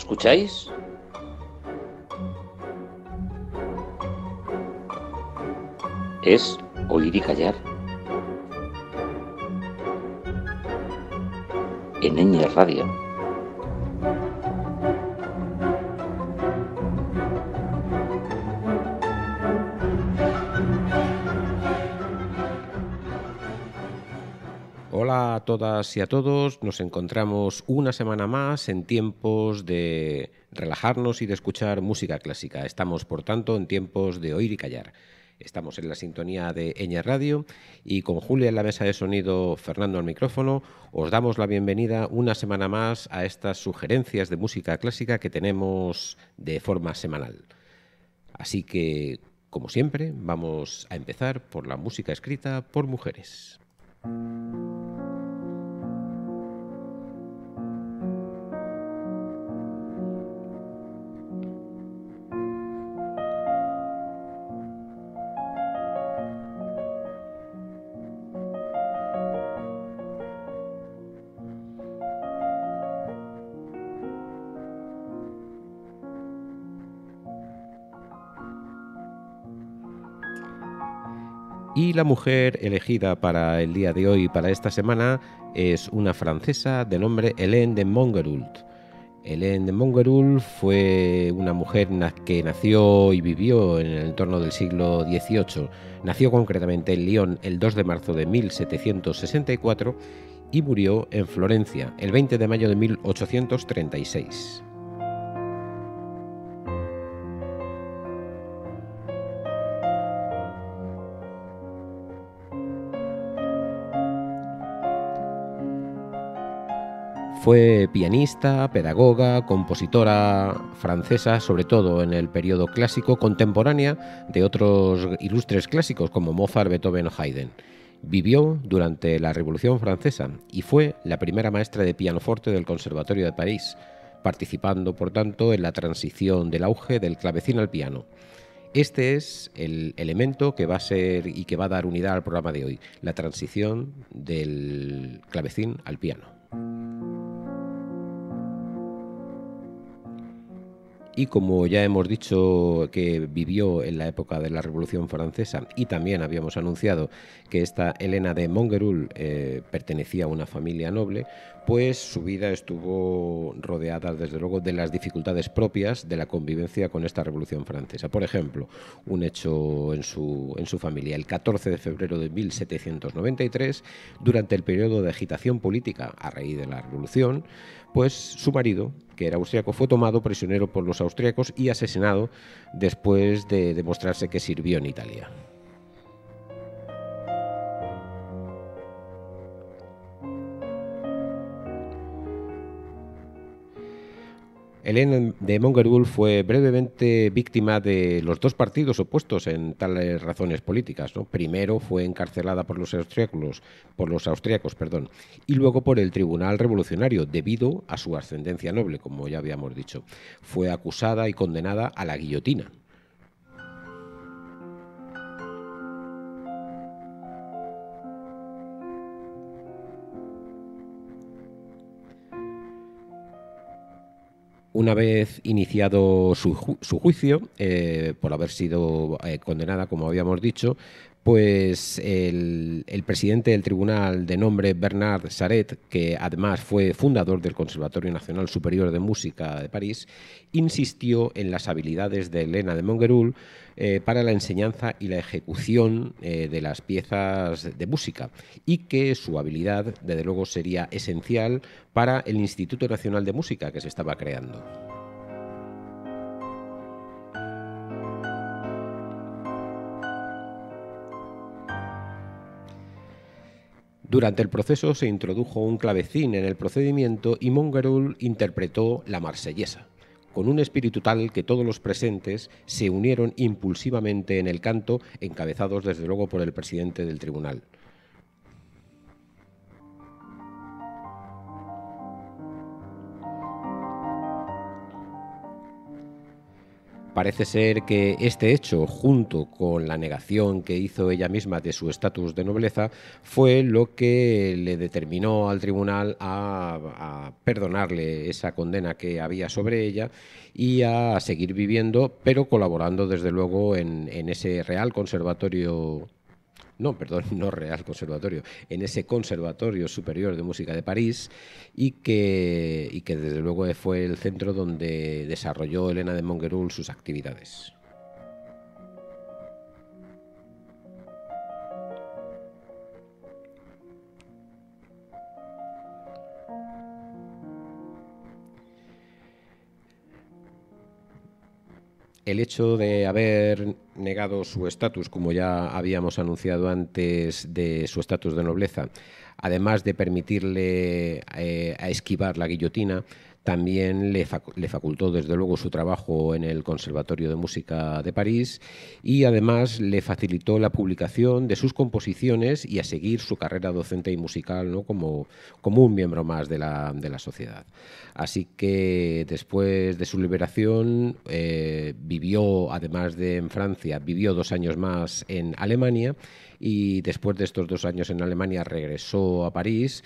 escucháis? Es Oír y Callar en Ñ Radio. Hola a todas y a todos, nos encontramos una semana más en tiempos de relajarnos y de escuchar música clásica. Estamos, por tanto, en tiempos de oír y callar. Estamos en la sintonía de Ñ Radio y con Julia en la mesa de sonido, Fernando al micrófono, os damos la bienvenida una semana más a estas sugerencias de música clásica que tenemos de forma semanal. Así que, como siempre, vamos a empezar por la música escrita por mujeres. Y la mujer elegida para el día de hoy, para esta semana, es una francesa de nombre Hélène de Montgeroult. Hélène de Montgeroult fue una mujer que nació y vivió en el entorno del siglo XVIII. Nació concretamente en Lyon el 2 de marzo de 1764 y murió en Florencia el 20 de mayo de 1836. Fue pianista, pedagoga, compositora francesa, sobre todo en el periodo clásico, contemporánea de otros ilustres clásicos como Mozart, Beethoven o Haydn. Vivió durante la Revolución Francesa y fue la primera maestra de pianoforte del Conservatorio de París, participando, por tanto, en la transición del auge del clavecín al piano. Este es el elemento que va a ser y que va a dar unidad al programa de hoy, la transición del clavecín al piano. Y como ya hemos dicho que vivió en la época de la Revolución Francesa y también habíamos anunciado que esta Helena de Montgeroult pertenecía a una familia noble, pues su vida estuvo rodeada desde luego de las dificultades propias de la convivencia con esta Revolución Francesa. Por ejemplo, un hecho en su familia, el 14 de febrero de 1793, durante el periodo de agitación política a raíz de la Revolución, pues su marido, que era austriaco, fue tomado prisionero por los austriacos y asesinado después de demostrarse que sirvió en Italia. Hélène de Montgeroult fue brevemente víctima de los dos partidos opuestos en tales razones políticas, ¿no? Primero fue encarcelada por los austriacos, y luego por el Tribunal Revolucionario debido a su ascendencia noble, como ya habíamos dicho. Fue acusada y condenada a la guillotina. Una vez iniciado su juicio, por haber sido condenada, como habíamos dicho, pues el presidente del tribunal, de nombre Bernard Saret, que además fue fundador del Conservatorio Nacional Superior de Música de París, insistió en las habilidades de Helena de Montgeroult para la enseñanza y la ejecución de las piezas de música, y que su habilidad, desde luego, sería esencial para el Instituto Nacional de Música que se estaba creando. Durante el proceso se introdujo un clavecín en el procedimiento y Montgeroult interpretó la Marsellesa, con un espíritu tal que todos los presentes se unieron impulsivamente en el canto, encabezados desde luego por el presidente del tribunal. Parece ser que este hecho, junto con la negación que hizo ella misma de su estatus de nobleza, fue lo que le determinó al tribunal a perdonarle esa condena que había sobre ella y a seguir viviendo, pero colaborando desde luego en ese Real Conservatorio. No, perdón, no Real Conservatorio, en ese Conservatorio Superior de Música de París y que desde luego fue el centro donde desarrolló Helena de Montgerul sus actividades. El hecho de haber negado su estatus, como ya habíamos anunciado antes, de su estatus de nobleza, además de permitirle a esquivar la guillotina, también le facultó desde luego su trabajo en el Conservatorio de Música de París y además le facilitó la publicación de sus composiciones y a seguir su carrera docente y musical, ¿no? como un miembro más de la sociedad. Así que después de su liberación vivió, además de en Francia, vivió 2 años más en Alemania y después de estos 2 años en Alemania regresó a París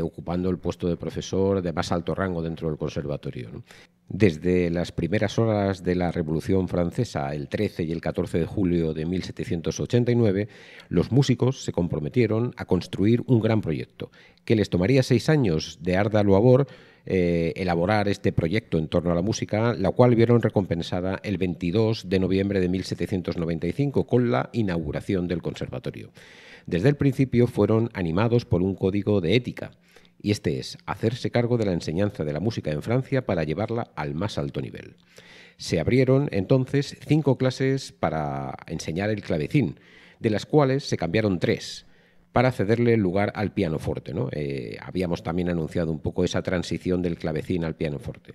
ocupando el puesto de profesor de más alto rango dentro del conservatorio, ¿no? Desde las primeras horas de la Revolución Francesa, el 13 y el 14 de julio de 1789, los músicos se comprometieron a construir un gran proyecto, que les tomaría 6 años de ardua labor elaborar este proyecto en torno a la música, la cual vieron recompensada el 22 de noviembre de 1795 con la inauguración del conservatorio. Desde el principio fueron animados por un código de ética, y este es hacerse cargo de la enseñanza de la música en Francia para llevarla al más alto nivel. Se abrieron entonces 5 clases para enseñar el clavecín, de las cuales se cambiaron 3 para cederle lugar al pianoforte, ¿no? Habíamos también anunciado un poco esa transición del clavecín al pianoforte.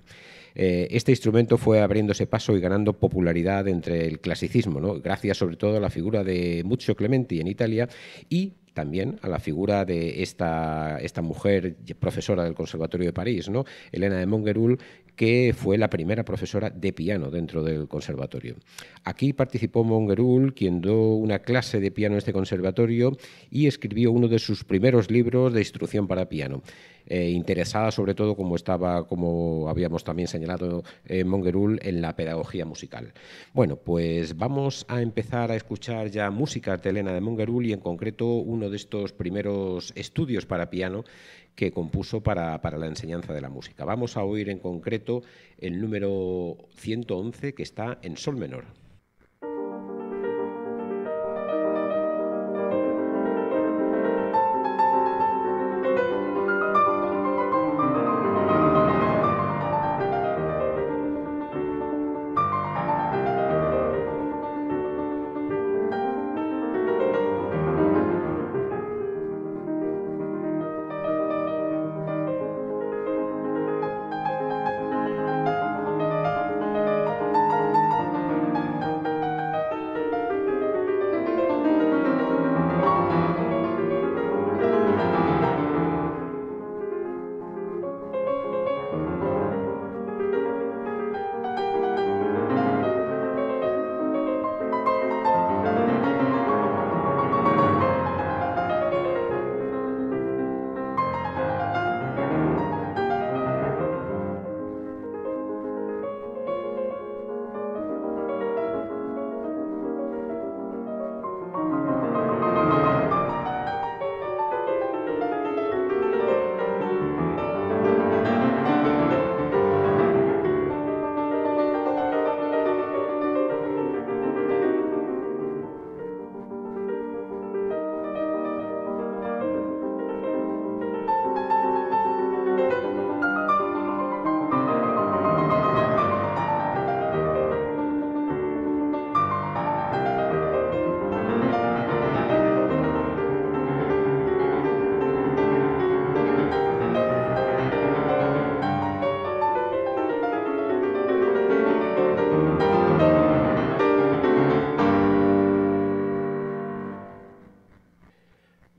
Este instrumento fue abriéndose paso y ganando popularidad entre el clasicismo, ¿no? Gracias sobre todo a la figura de Muzio Clementi en Italia y también a la figura de esta mujer profesora del Conservatorio de París, ¿no? Helena de Montgerul, que fue la primera profesora de piano dentro del conservatorio. Aquí participó Montgerul, quien dio una clase de piano en este conservatorio y escribió uno de sus primeros libros de instrucción para piano. Interesada sobre todo, como habíamos también señalado, Montgerul, en la pedagogía musical. Bueno, pues vamos a empezar a escuchar ya música de Helena de Montgerul y en concreto uno de estos primeros estudios para piano que compuso para la enseñanza de la música. Vamos a oír en concreto el número 111, que está en sol menor.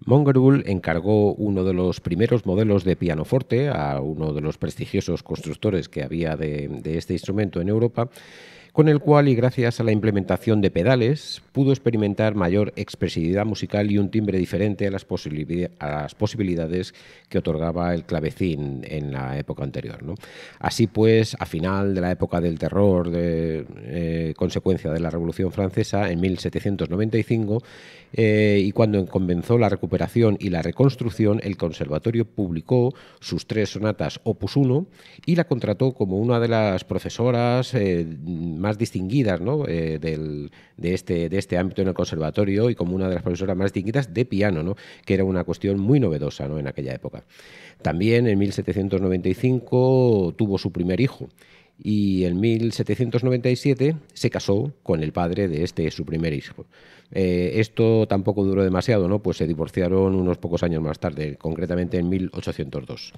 Montgerul encargó uno de los primeros modelos de pianoforte a uno de los prestigiosos constructores que había de este instrumento en Europa, con el cual, y gracias a la implementación de pedales, pudo experimentar mayor expresividad musical y un timbre diferente a las posibilidades que otorgaba el clavecín en la época anterior, ¿no? Así pues, a final de la época del terror, consecuencia de la Revolución Francesa, en 1795, y cuando comenzó la recuperación y la reconstrucción, el conservatorio publicó sus 3 sonatas Opus 1 y la contrató como una de las profesoras más distinguidas, ¿no? de este ámbito en el conservatorio, y como una de las profesoras más distinguidas de piano, ¿no? Que era una cuestión muy novedosa, ¿no? En aquella época. También en 1795 tuvo su primer hijo, y en 1797 se casó con el padre de su primer hijo. Esto tampoco duró demasiado, ¿no? Pues se divorciaron unos pocos años más tarde, concretamente en 1802.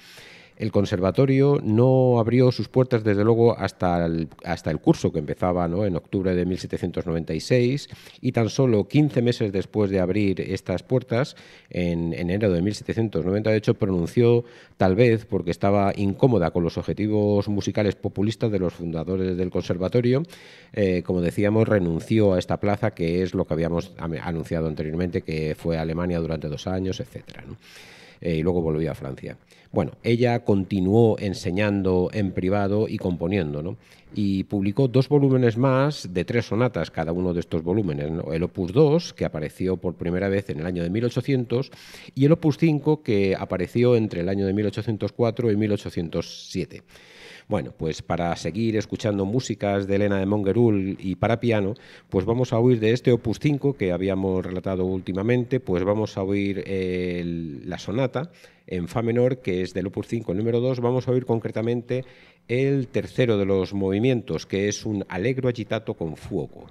El conservatorio no abrió sus puertas, desde luego, hasta el curso, que empezaba, ¿no?, en octubre de 1796, y tan solo 15 meses después de abrir estas puertas, en enero de 1798, pronunció, tal vez porque estaba incómoda con los objetivos musicales populistas de los fundadores del conservatorio, como decíamos, renunció a esta plaza, que es lo que habíamos anunciado anteriormente, que fue a Alemania durante 2 años, etcétera, ¿no? Y luego volvió a Francia. Bueno, ella continuó enseñando en privado y componiendo, ¿no? Y publicó 2 volúmenes más de 3 sonatas, cada uno de estos volúmenes, ¿no? El Opus 2, que apareció por primera vez en el año de 1800, y el Opus 5, que apareció entre el año de 1804 y 1807. Bueno, pues para seguir escuchando músicas de Helena de Mongeroul y para piano, pues vamos a oír de este Opus 5 que habíamos relatado últimamente, pues vamos a oír la sonata en fa menor, que es del Opus 5 número 2. Vamos a oír concretamente el tercero de los movimientos, que es un allegro agitato con fuoco.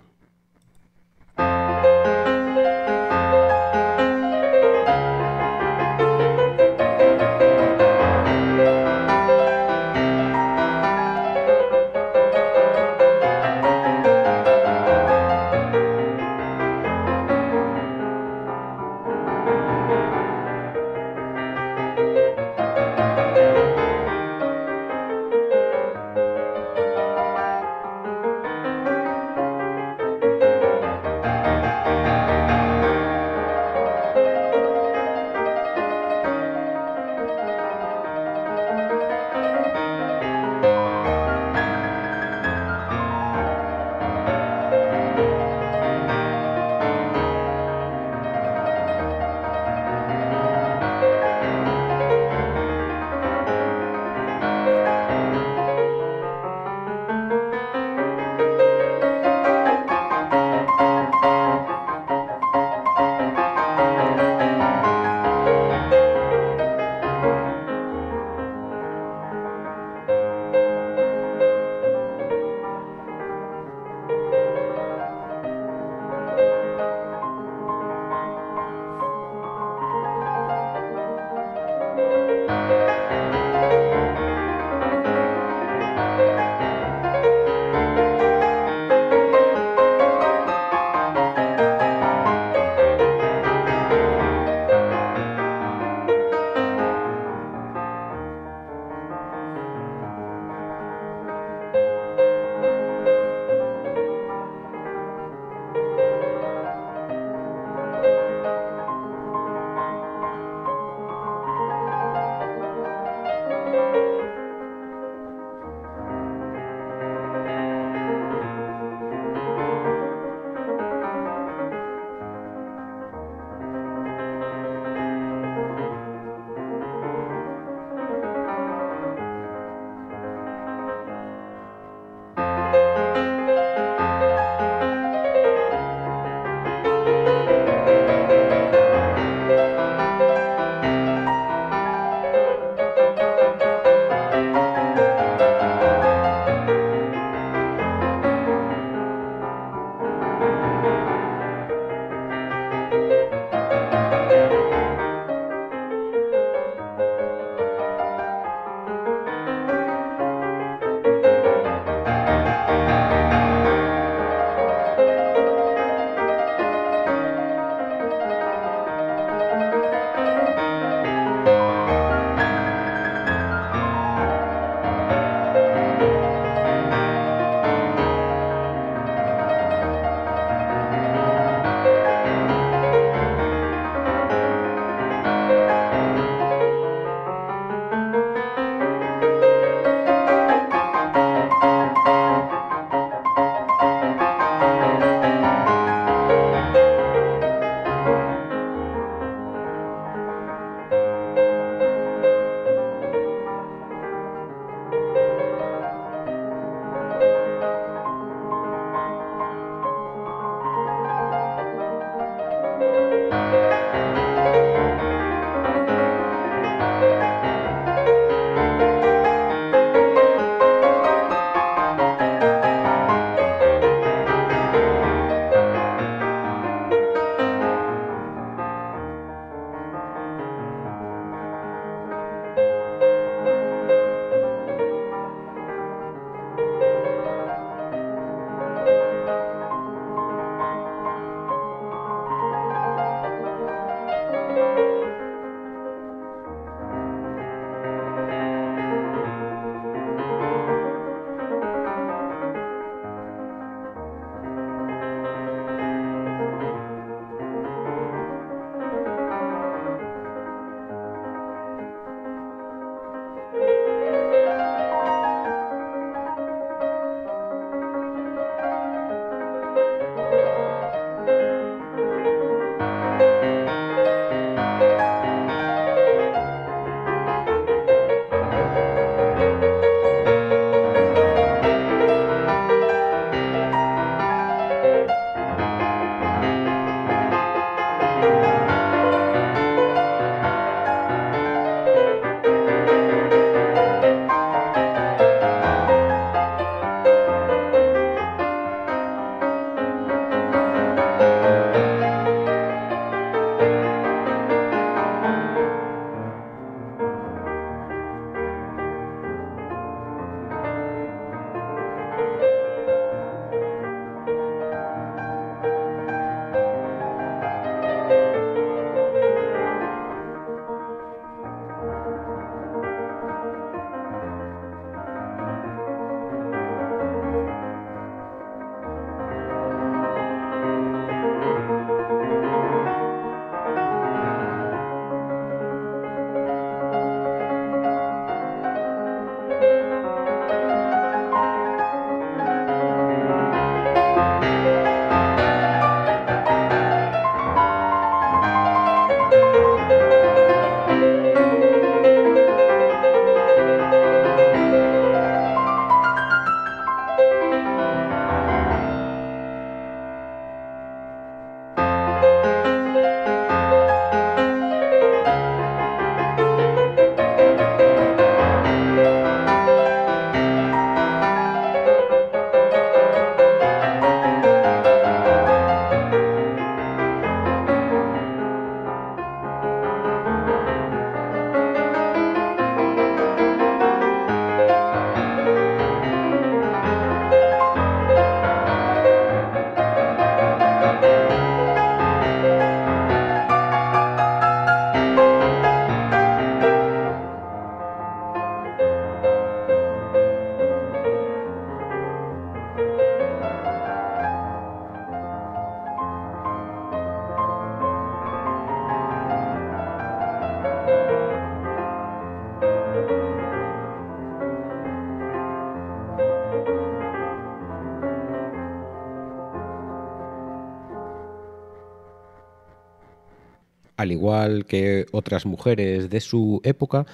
al igual que otras mujeres de su época,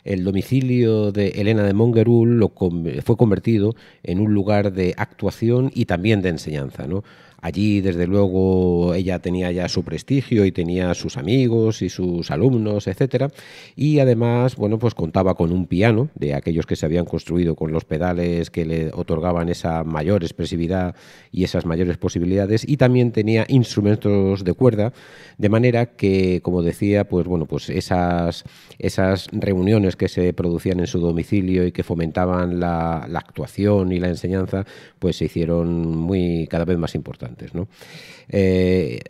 el domicilio de Helena de Mongerul fue convertido en un lugar de actuación y también de enseñanza, ¿no? Allí, desde luego, ella tenía ya su prestigio y tenía sus amigos y sus alumnos, etcétera. Y además, bueno, pues contaba con un piano de aquellos que se habían construido con los pedales que le otorgaban esa mayor expresividad y esas mayores posibilidades. Y también tenía instrumentos de cuerda, de manera que, como decía, pues bueno, pues esas reuniones que se producían en su domicilio y que fomentaban la actuación y la enseñanza, pues se hicieron cada vez más importantes, ¿no?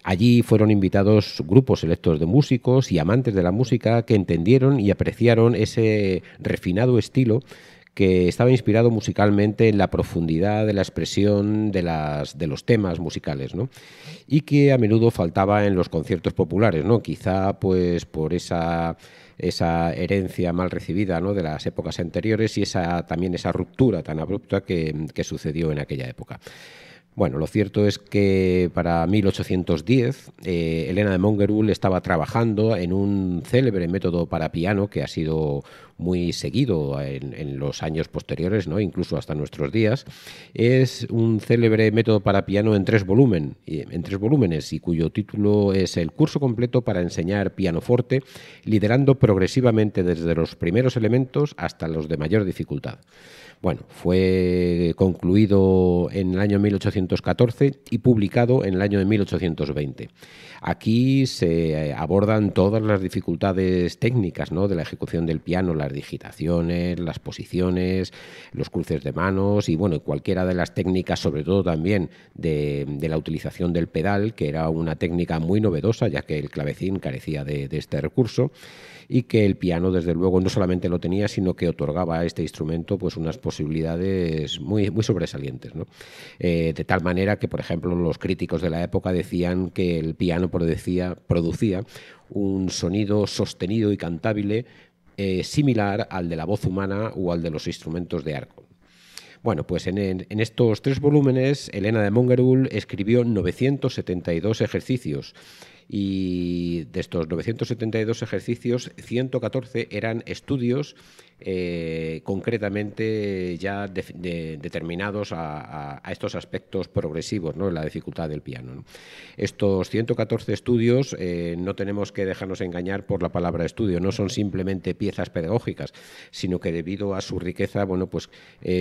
Allí fueron invitados grupos selectos de músicos y amantes de la música que entendieron y apreciaron ese refinado estilo que estaba inspirado musicalmente en la profundidad de la expresión de los temas musicales, ¿no? Y que a menudo faltaba en los conciertos populares, ¿no? Quizá pues por esa herencia mal recibida, ¿no?, de las épocas anteriores y también esa ruptura tan abrupta que sucedió en aquella época. Bueno, lo cierto es que para 1810 Helena de Mongerul estaba trabajando en un célebre método para piano que ha sido muy seguido en los años posteriores, ¿no?, incluso hasta nuestros días. Es un célebre método para piano en tres volúmenes y cuyo título es El curso completo para enseñar pianoforte, liderando progresivamente desde los primeros elementos hasta los de mayor dificultad. Bueno, fue concluido en el año 1814 y publicado en el año de 1820. Aquí se abordan todas las dificultades técnicas, ¿no?, de la ejecución del piano, las digitaciones, las posiciones, los cruces de manos y bueno, cualquiera de las técnicas, sobre todo también de la utilización del pedal, que era una técnica muy novedosa, ya que el clavecín carecía de este recurso, y que el piano, desde luego, no solamente lo tenía, sino que otorgaba a este instrumento pues unas posibilidades muy, muy sobresalientes, ¿no? De tal manera que, por ejemplo, los críticos de la época decían que el piano producía un sonido sostenido y cantable similar al de la voz humana o al de los instrumentos de arco. Bueno, pues en estos tres volúmenes, Helena de Mongerul escribió 972 ejercicios y de estos 972 ejercicios, 114 eran estudios concretamente ya determinados a estos aspectos progresivos, ¿no?, en la dificultad del piano, ¿no? Estos 114 estudios no tenemos que dejarnos engañar por la palabra estudio, no son simplemente piezas pedagógicas, sino que debido a su riqueza, bueno, pues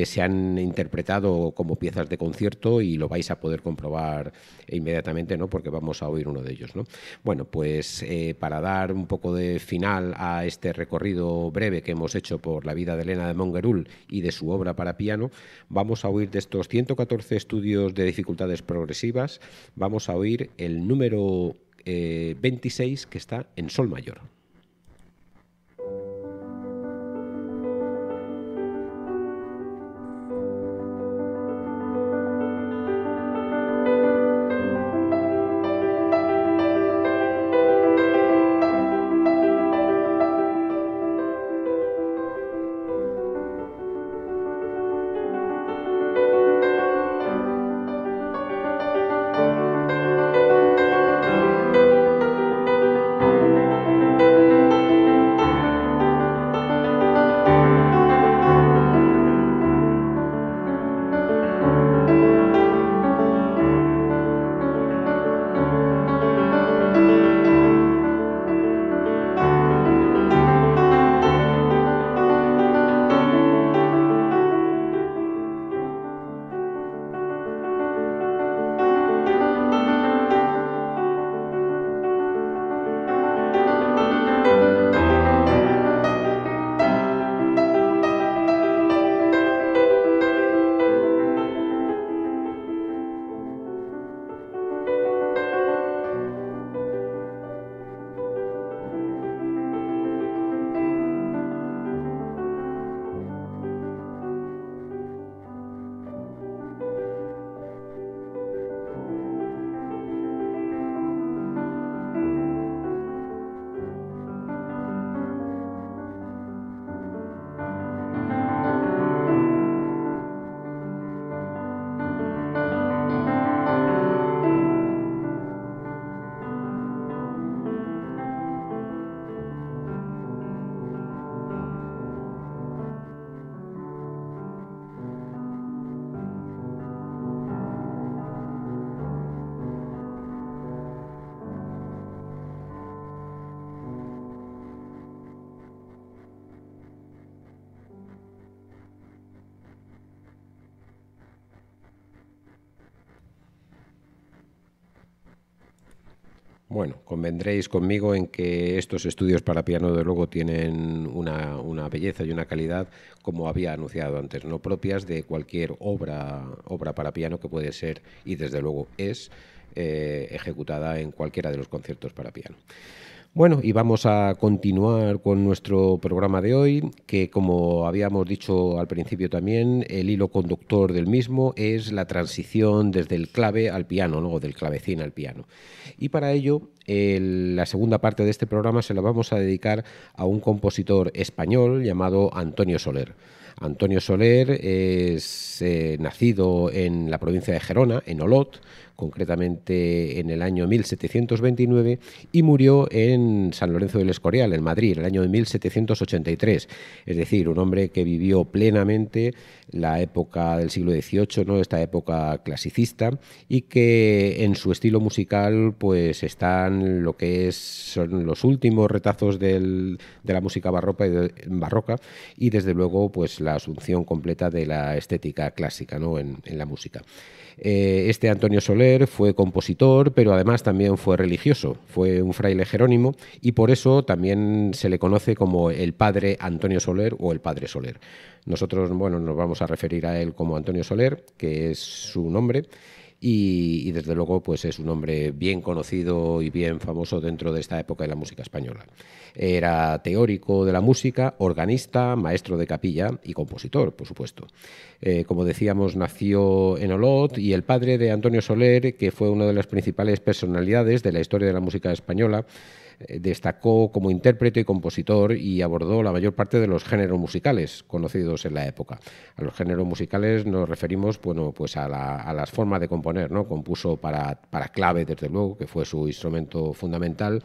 se han interpretado como piezas de concierto y lo vais a poder comprobar inmediatamente, ¿no?, porque vamos a oír uno de ellos, ¿no? Bueno, pues para dar un poco de final a este recorrido breve que hemos hecho por la vida de Helena de Mongerul y de su obra para piano, vamos a oír de estos 114 estudios de dificultades progresivas, vamos a oír el número 26, que está en sol mayor. Bueno, convendréis conmigo en que estos estudios para piano, de luego, tienen una belleza y una calidad, como había anunciado antes, no propias de cualquier obra para piano que puede ser, y desde luego es, ejecutada en cualquiera de los conciertos para piano. Bueno, y vamos a continuar con nuestro programa de hoy, que como habíamos dicho al principio también, el hilo conductor del mismo es la transición desde el clave al piano, ¿no? O del clavecín al piano. Y para ello, la segunda parte de este programa se la vamos a dedicar a un compositor español llamado Antonio Soler. Antonio Soler es nacido en la provincia de Gerona, en Olot, concretamente en el año 1729, y murió en San Lorenzo del Escorial, en Madrid, en el año de 1783. Es decir, un hombre que vivió plenamente la época del siglo XVIII, ¿no? Esta época clasicista, y que en su estilo musical pues están lo que son los últimos retazos de la música barroca y desde luego pues la asunción completa de la estética clásica, ¿no? en la música. Este Antonio Soler fue compositor, pero además también fue religioso, fue un fraile jerónimo y por eso también se le conoce como el padre Antonio Soler o el padre Soler. Nosotros, bueno, nos vamos a referir a él como Antonio Soler, que es su nombre. Y desde luego pues es un hombre bien conocido y bien famoso dentro de esta época de la música española. Era teórico de la música, organista, maestro de capilla y compositor, por supuesto. Como decíamos, nació en Olot y el padre de Antonio Soler, que fue una de las principales personalidades de la historia de la música española, destacó como intérprete y compositor y abordó la mayor parte de los géneros musicales conocidos en la época. A los géneros musicales nos referimos, bueno, pues a las formas de componer, ¿no? Compuso para clave, desde luego, que fue su instrumento fundamental,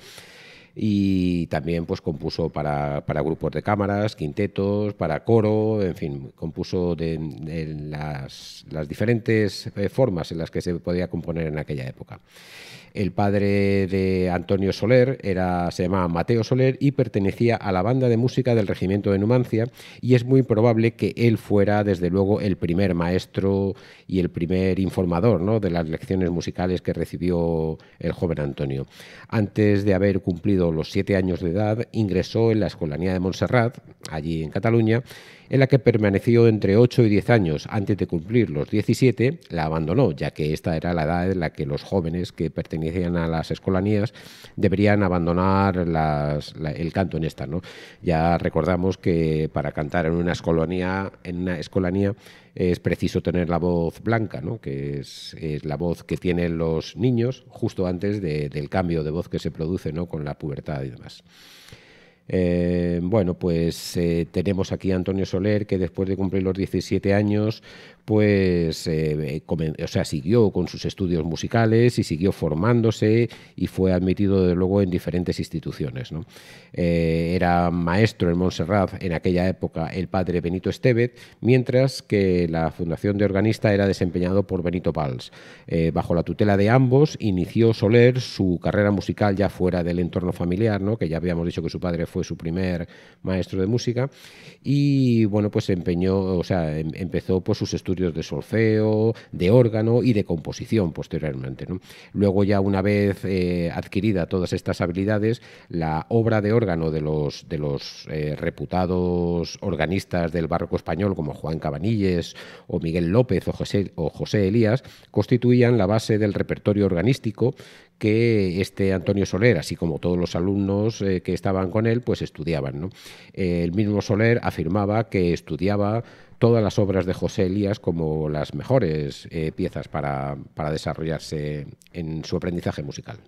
y también pues compuso para grupos de cámaras, quintetos, para coro, en fin, compuso de las diferentes formas en las que se podía componer en aquella época. El padre de Antonio Soler se llamaba Mateo Soler y pertenecía a la banda de música del regimiento de Numancia, y es muy probable que él fuera, desde luego, el primer maestro y el primer informador, ¿no?, de las lecciones musicales que recibió el joven Antonio. Antes de haber cumplido los 7 años de edad, ingresó en la Escolanía de Montserrat, allí en Cataluña, en la que permaneció entre 8 y 10 años. Antes de cumplir los 17, la abandonó, ya que esta era la edad en la que los jóvenes que pertenecían a las escolanías deberían abandonar el canto en esta, ¿no? Ya recordamos que para cantar en una escolanía es preciso tener la voz blanca, ¿no?, que es la voz que tienen los niños justo antes del cambio de voz que se produce, ¿no?, con la pubertad y demás. Bueno, pues tenemos aquí a Antonio Soler, que después de cumplir los 17 años, pues siguió con sus estudios musicales y siguió formándose y fue admitido, desde luego, en diferentes instituciones, ¿no? Era maestro en Montserrat en aquella época el padre Benito Estevez, mientras que la fundación de organista era desempeñado por Benito Valls. Bajo la tutela de ambos inició Soler su carrera musical ya fuera del entorno familiar, ¿no?, que ya habíamos dicho que su padre fue su primer maestro de música, y bueno, pues empezó pues sus estudios de solfeo, de órgano y de composición posteriormente, ¿no? Luego, ya una vez adquirida todas estas habilidades, la obra de órgano de los reputados organistas del barroco español, como Juan Cabanilles o Miguel López o José Elías, constituían la base del repertorio organístico que este Antonio Soler, así como todos los alumnos que estaban con él, pues estudiaban, ¿no? El mismo Soler afirmaba que estudiaba todas las obras de José Elías como las mejores piezas para desarrollarse en su aprendizaje musical.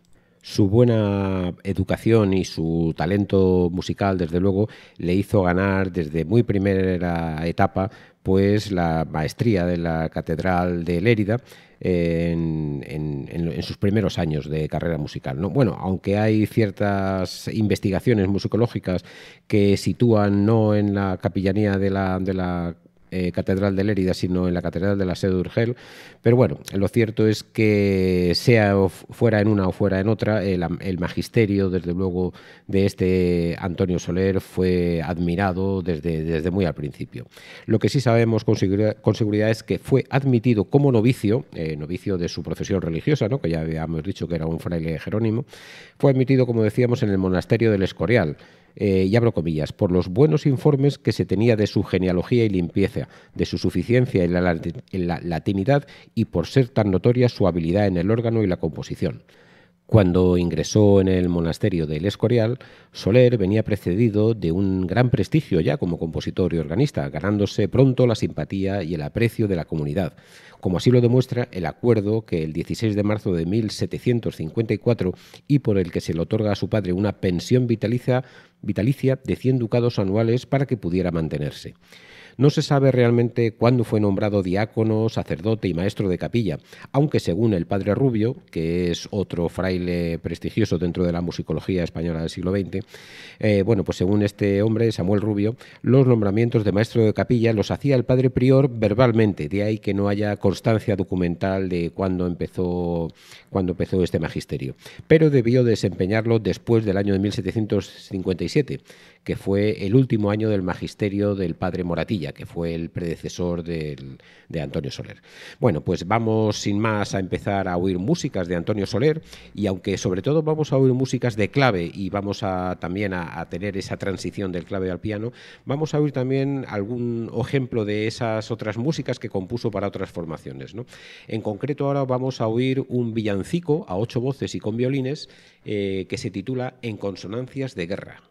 Su buena educación y su talento musical, desde luego, le hizo ganar desde muy primera etapa pues la maestría de la Catedral de Lérida en sus primeros años de carrera musical, ¿no? Bueno, aunque hay ciertas investigaciones musicológicas que sitúan no en la capillanía de la Catedral de Lérida, sino en la Catedral de la Seu d'Urgell. Pero bueno, lo cierto es que sea fuera en una o fuera en otra, el magisterio, desde luego, de este Antonio Soler fue admirado desde muy al principio. Lo que sí sabemos con seguridad es que fue admitido como novicio, novicio de su profesión religiosa, ¿no?, que ya habíamos dicho que era un fraile jerónimo, fue admitido, como decíamos, en el monasterio del Escorial. Y abro comillas, por los buenos informes que se tenía de su genealogía y limpieza, de su suficiencia en la latinidad y por ser tan notoria su habilidad en el órgano y la composición. Cuando ingresó en el monasterio del Escorial, Soler venía precedido de un gran prestigio ya como compositor y organista, ganándose pronto la simpatía y el aprecio de la comunidad, como así lo demuestra el acuerdo que el 16 de marzo de 1754 y por el que se le otorga a su padre una pensión vitalicia de 100 ducados anuales para que pudiera mantenerse. No se sabe realmente cuándo fue nombrado diácono, sacerdote y maestro de capilla, aunque según el padre Rubio, que es otro fraile prestigioso dentro de la musicología española del siglo XX, pues según este hombre, Samuel Rubio, los nombramientos de maestro de capilla los hacía el padre prior verbalmente, de ahí que no haya constancia documental de cuándo empezó este magisterio, pero debió desempeñarlo después del año de 1757, que fue el último año del magisterio del padre Moratilla, que fue el predecesor de Antonio Soler. Bueno, pues vamos sin más a empezar a oír músicas de Antonio Soler, y aunque sobre todo vamos a oír músicas de clave y vamos también a tener esa transición del clave al piano, vamos a oír también algún ejemplo de esas otras músicas que compuso para otras formaciones, ¿no? En concreto ahora vamos a oír un villancico a 8 voces y con violines que se titula En consonancias de guerra.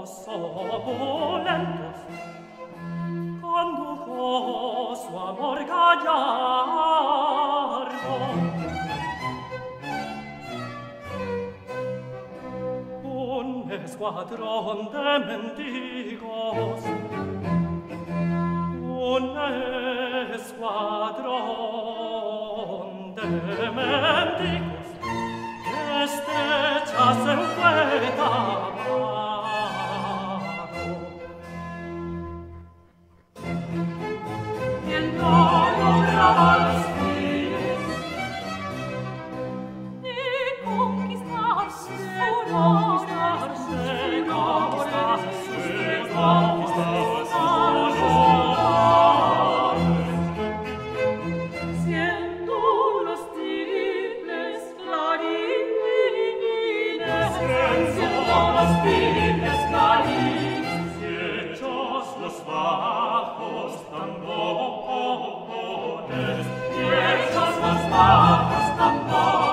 sopulentos condujo su amor gallardo. Un escuadrón de mendigos, un escuadrón de mendigos que estrechas en fueta amaro. Quien no lograba los fines de conquistarse, siendo los tibles clarines, y hechos los bajos tambores, y hechos los bajos tambores.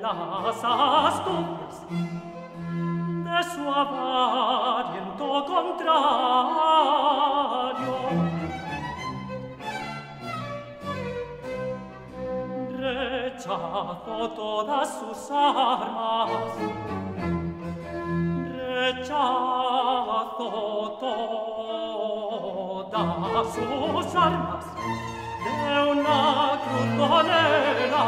Las astucias de su avariento contrario, rechazo todas sus armas, rechazo todas sus armas de una crutonera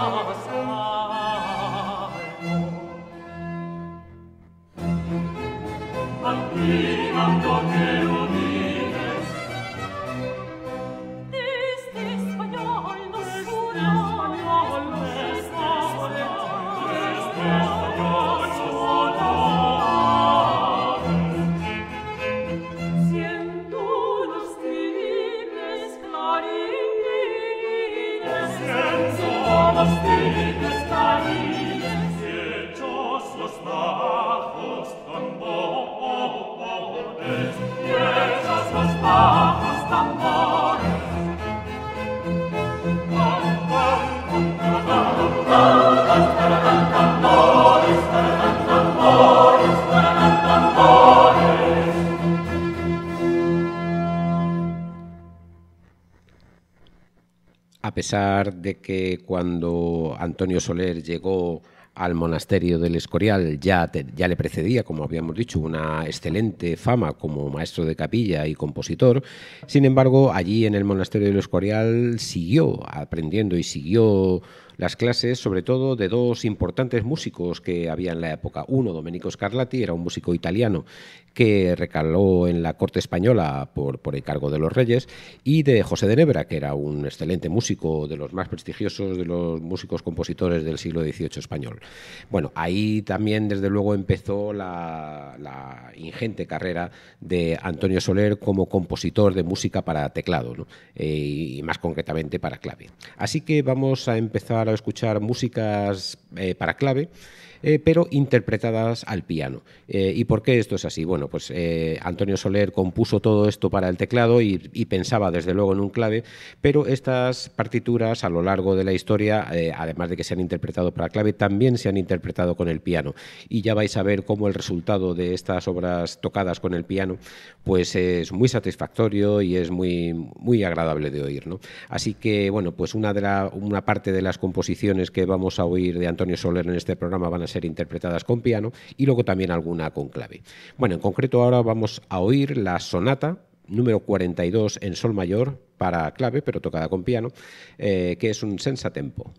Admirando que unides este español nos une, este español siendo los tibles clarines, hechos los bajos tambores, hechos los bajos tambores. A pesar de que cuando Antonio Soler llegó al monasterio del Escorial ya le precedía, como habíamos dicho, una excelente fama como maestro de capilla y compositor. Sin embargo, allí en el monasterio del Escorial siguió aprendiendo y siguió las clases, sobre todo de dos importantes músicos que había en la época. Uno, Domenico Scarlatti, era un músico italiano que recaló en la corte española por encargo de los reyes, y de José de Nebra, que era un excelente músico, de los más prestigiosos de los músicos compositores del siglo XVIII español. Bueno, ahí también desde luego empezó la ingente carrera de Antonio Soler como compositor de música para teclado, ¿no? Y más concretamente para clave. Así que vamos a empezar a escuchar músicas para clave, pero interpretadas al piano. ¿Y por qué esto es así? Bueno, pues Antonio Soler compuso todo esto para el teclado y pensaba desde luego en un clave, pero estas partituras a lo largo de la historia, además de que se han interpretado para clave, también se han interpretado con el piano. Y ya vais a ver cómo el resultado de estas obras tocadas con el piano pues es muy satisfactorio y es muy, muy agradable de oír, ¿no? Así que, bueno, pues una parte de las composiciones que vamos a oír de Antonio Soler en este programa van a ser interpretadas con piano y luego también alguna con clave. Bueno, en concreto ahora vamos a oír la sonata número 42 en sol mayor para clave, pero tocada con piano, que es un senza tempo.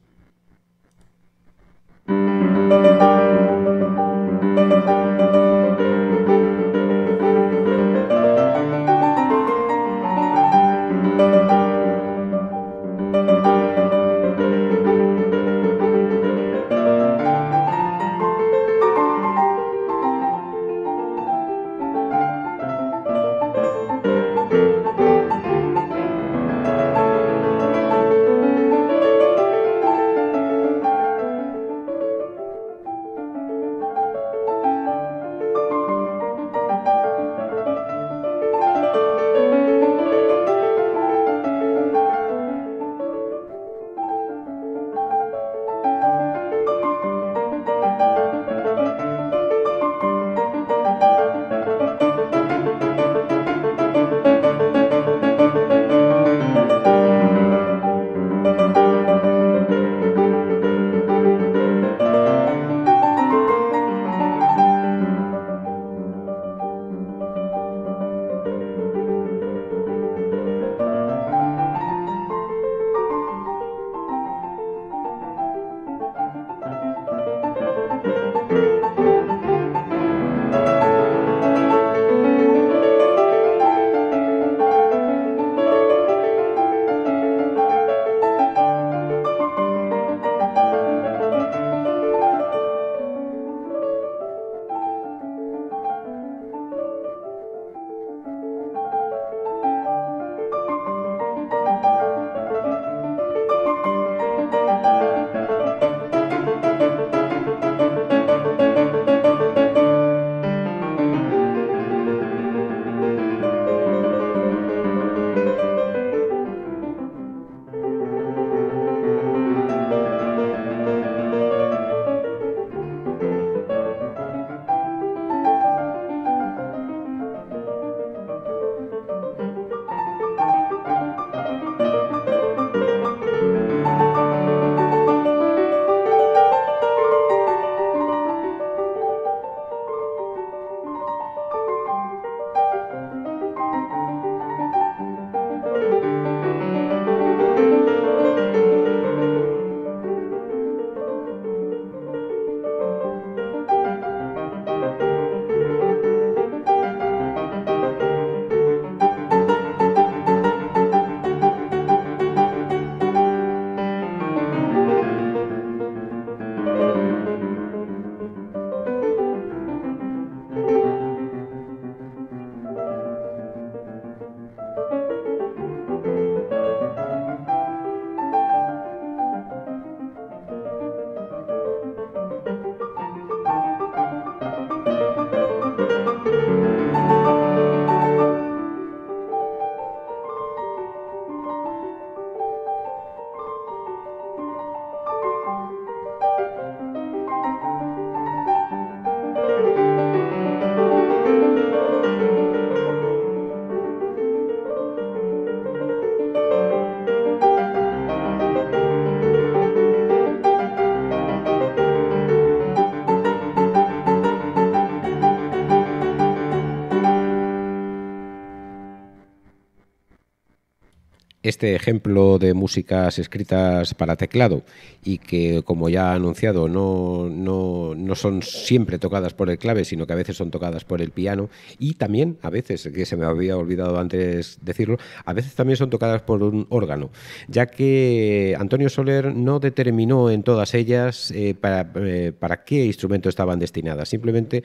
Este ejemplo de músicas escritas para teclado y que, como ya ha anunciado, no son siempre tocadas por el clave, sino que a veces son tocadas por el piano y también, a veces, que se me había olvidado antes decirlo, a veces también son tocadas por un órgano, ya que Antonio Soler no determinó en todas ellas para qué instrumento estaban destinadas, simplemente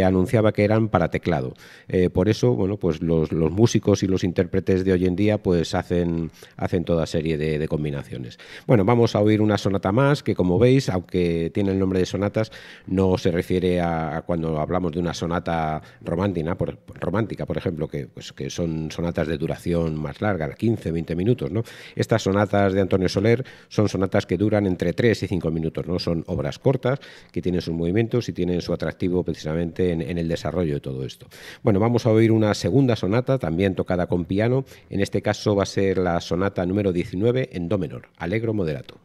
anunciaba que eran para teclado. Por eso, bueno, pues los músicos y los intérpretes de hoy en día pues hacen toda serie de combinaciones. Bueno, vamos a oír una sonata más que, como veis, aunque tiene el nombre de sonatas, no se refiere a cuando hablamos de una sonata romántica, por ejemplo, que son sonatas de duración más larga, 15, 20 minutos, ¿no? Estas sonatas de Antonio Soler son sonatas que duran entre 3 y 5 minutos, ¿no? Son obras cortas que tienen sus movimientos y tienen su atractivo precisamente en el desarrollo de todo esto. Bueno, vamos a oír una segunda sonata, también tocada con piano. En este caso va a ser la sonata número 19 en do menor, Allegro moderato.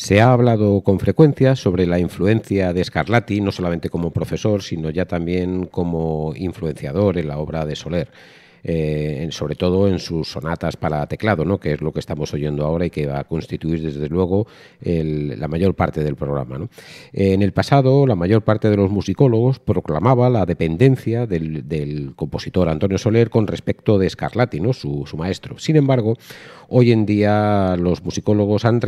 Se ha hablado con frecuencia sobre la influencia de Scarlatti, no solamente como profesor, sino ya también como influenciador en la obra de Soler. Sobre todo en sus sonatas para teclado, ¿no? Que es lo que estamos oyendo ahora y que va a constituir desde luego la mayor parte del programa, ¿no? En el pasado, la mayor parte de los musicólogos proclamaba la dependencia del compositor Antonio Soler con respecto de Scarlatti, ¿no? Su maestro. Sin embargo, hoy en día los musicólogos han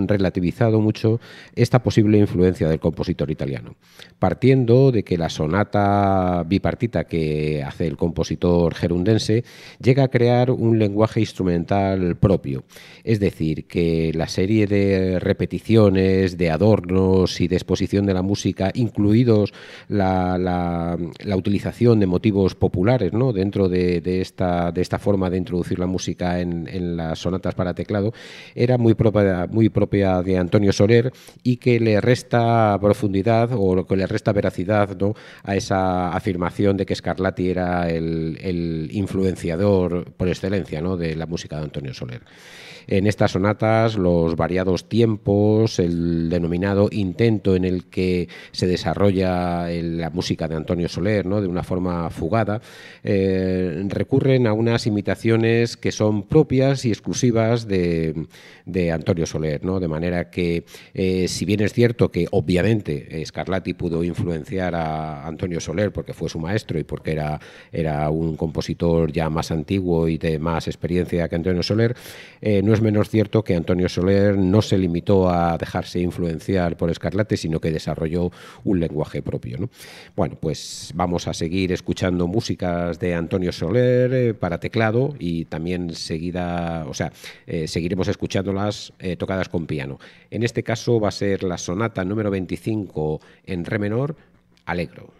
relativizado mucho esta posible influencia del compositor italiano, partiendo de que la sonata bipartita que hace el compositor gerundense llega a crear un lenguaje instrumental propio. Es decir, que la serie de repeticiones, de adornos y de exposición de la música, incluidos la utilización de motivos populares, ¿no? Dentro de esta forma de introducir la música en las sonatas para teclado, era muy propia de Antonio Soler y que le resta profundidad o que le resta veracidad, ¿no? A esa afirmación de que Scarlatti era el influenciador por excelencia, ¿no? De la música de Antonio Soler. En estas sonatas, los variados tiempos, el denominado intento en el que se desarrolla la música de Antonio Soler, ¿no? De una forma fugada, recurren a unas imitaciones que son propias y exclusivas de Antonio Soler, ¿no? De manera que, si bien es cierto que obviamente Scarlatti pudo influenciar a Antonio Soler porque fue su maestro y porque era un compositor ya más antiguo y de más experiencia que Antonio Soler, no es menos cierto que Antonio Soler no se limitó a dejarse influenciar por Scarlatti, sino que desarrolló un lenguaje propio, ¿no? Bueno, pues vamos a seguir escuchando músicas de Antonio Soler para teclado y también seguiremos escuchándolas tocadas con piano. En este caso va a ser la sonata número 25 en re menor, Allegro.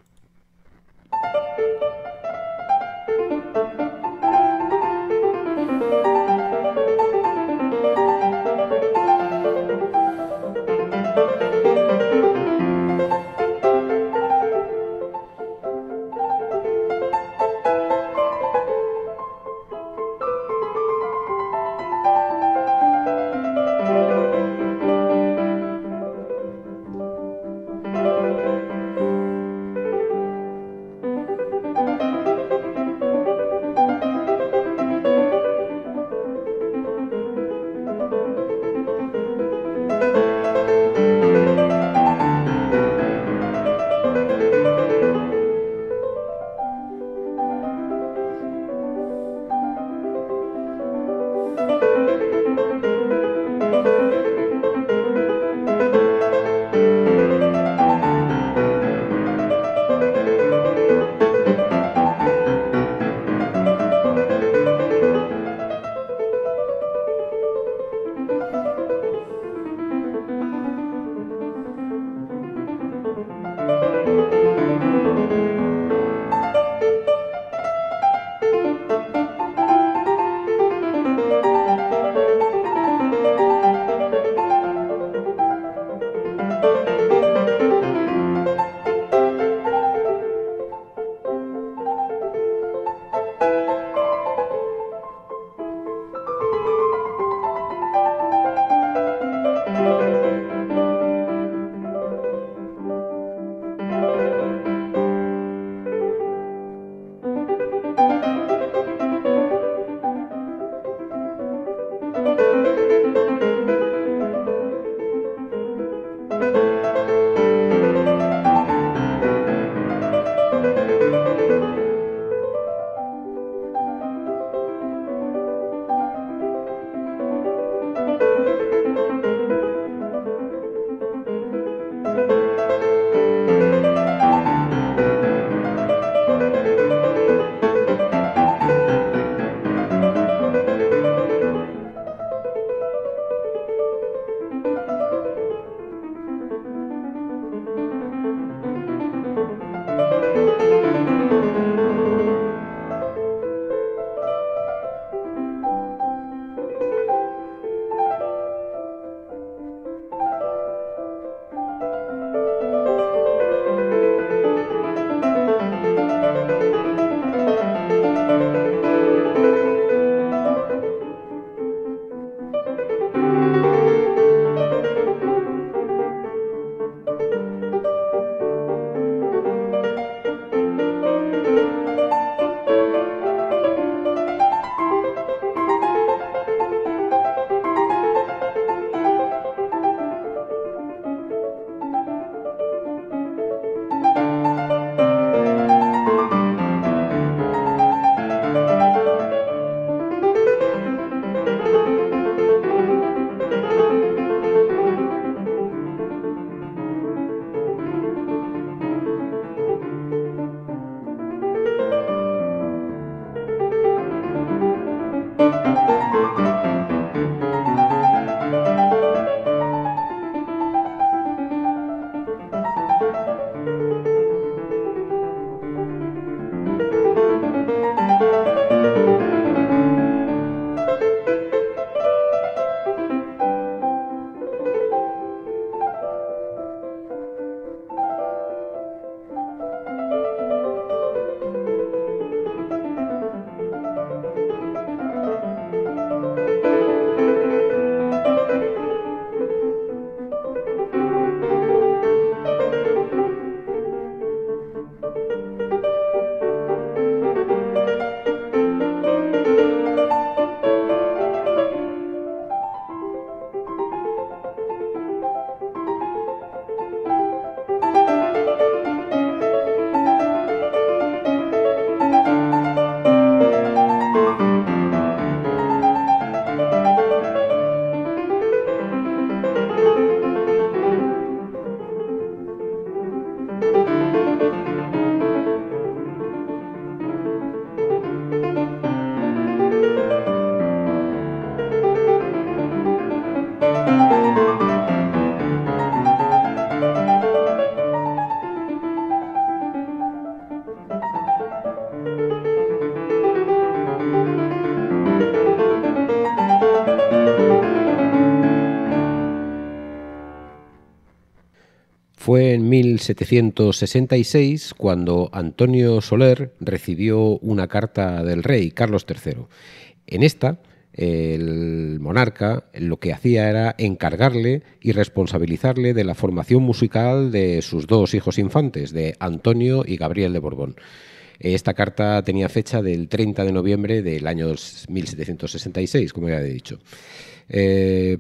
Fue en 1766 cuando Antonio Soler recibió una carta del rey Carlos III. En esta, el monarca lo que hacía era encargarle y responsabilizarle de la formación musical de sus dos hijos infantes, de Antonio y Gabriel de Borbón. Esta carta tenía fecha del 30 de noviembre del año 1766, como ya he dicho.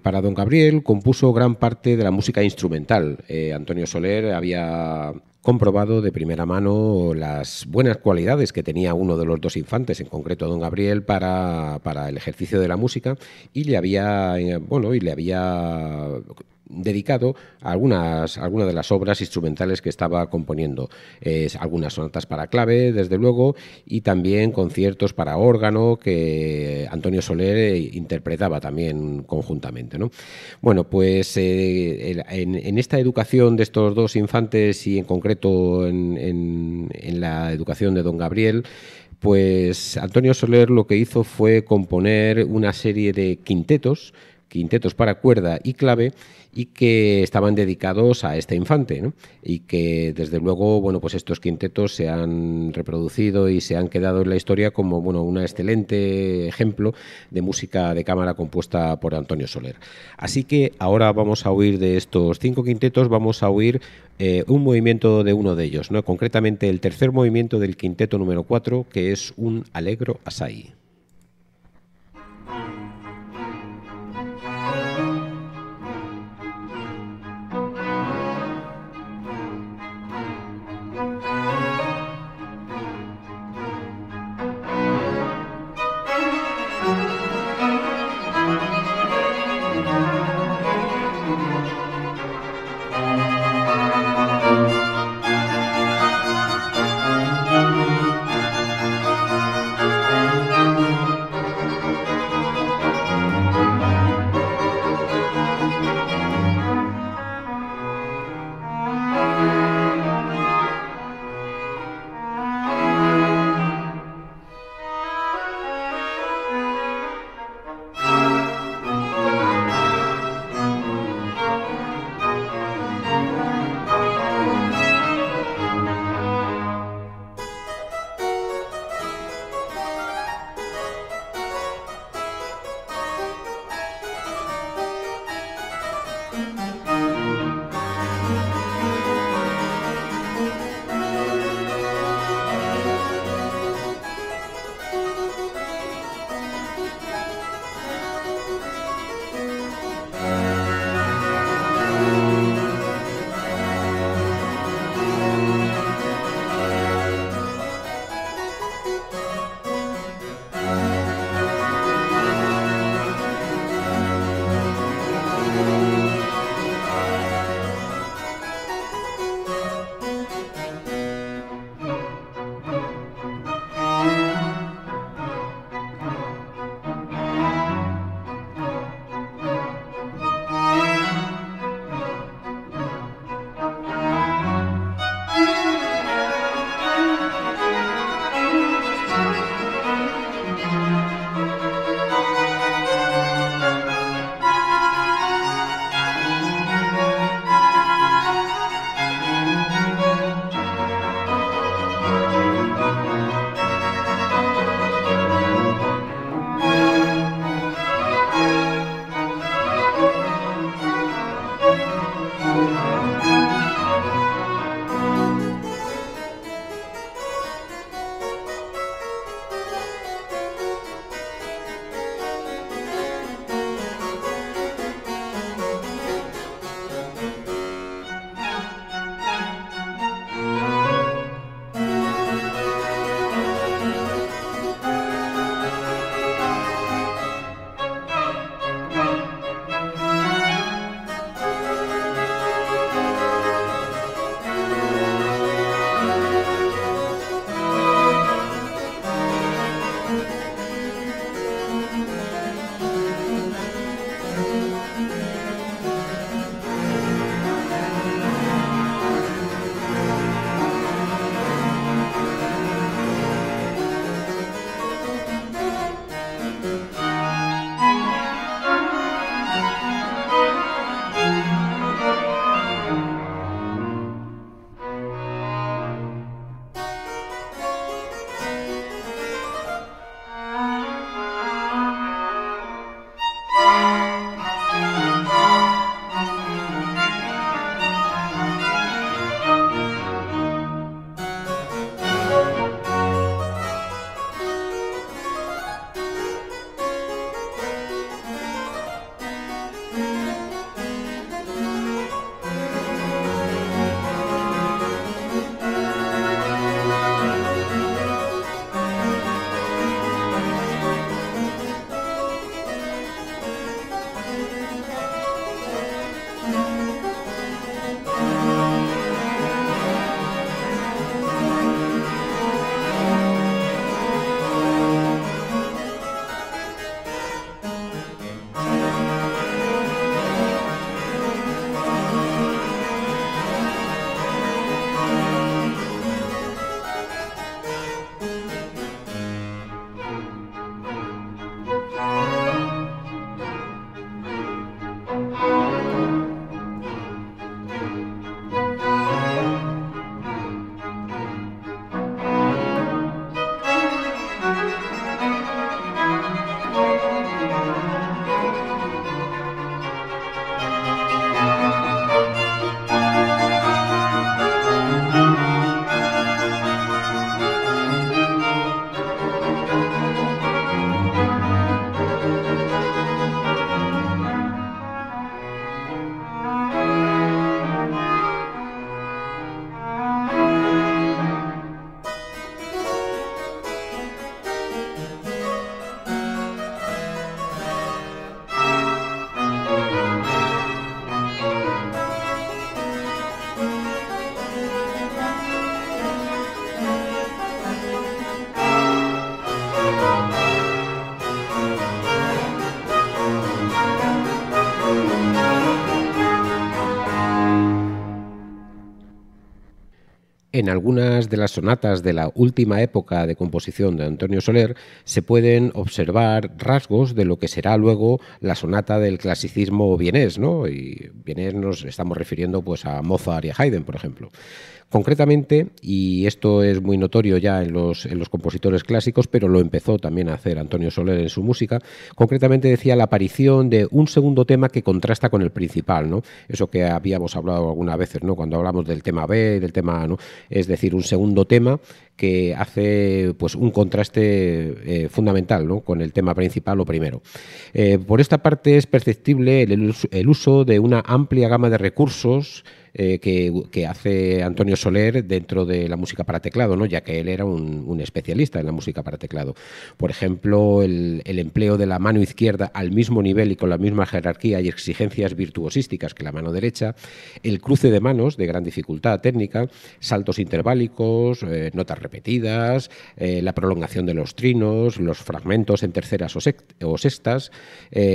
Para don Gabriel compuso gran parte de la música instrumental. Antonio Soler había comprobado de primera mano las buenas cualidades que tenía uno de los dos infantes, en concreto don Gabriel, para el ejercicio de la música, y le había dedicado a algunas de las obras instrumentales que estaba componiendo. Algunas sonatas para clave, desde luego, y también conciertos para órgano que Antonio Soler interpretaba también conjuntamente, ¿no? Bueno, pues en esta educación de estos dos infantes y en concreto en la educación de don Gabriel, pues Antonio Soler lo que hizo fue componer una serie de quintetos para cuerda y clave, y que estaban dedicados a este infante, ¿no? Y que desde luego, bueno, pues estos quintetos se han reproducido y se han quedado en la historia como, bueno, un excelente ejemplo de música de cámara compuesta por Antonio Soler. Así que ahora vamos a oír de estos 5 quintetos, vamos a oír un movimiento de uno de ellos, ¿no? Concretamente el tercer movimiento del quinteto número 4, que es un Allegro assai. En algunas de las sonatas de la última época de composición de Antonio Soler se pueden observar rasgos de lo que será luego la sonata del clasicismo vienés, ¿no? Y vienés nos estamos refiriendo pues a Mozart y a Haydn, por ejemplo. Concretamente, y esto es muy notorio ya en los compositores clásicos, pero lo empezó también a hacer Antonio Soler en su música, concretamente decía la aparición de un segundo tema que contrasta con el principal, ¿no? Eso que habíamos hablado algunas veces, ¿no? Cuando hablamos del tema B, del tema A, ¿no? Es decir, un segundo tema que hace pues un contraste fundamental, ¿no? Con el tema principal o primero. Por esta parte es perceptible el uso de una amplia gama de recursos que hace Antonio Soler dentro de la música para teclado, ¿no? Ya que él era un especialista en la música para teclado. Por ejemplo, el empleo de la mano izquierda al mismo nivel y con la misma jerarquía y exigencias virtuosísticas que la mano derecha, el cruce de manos de gran dificultad técnica, saltos interválicos, notas repetidas, la prolongación de los trinos, los fragmentos en terceras o sextas,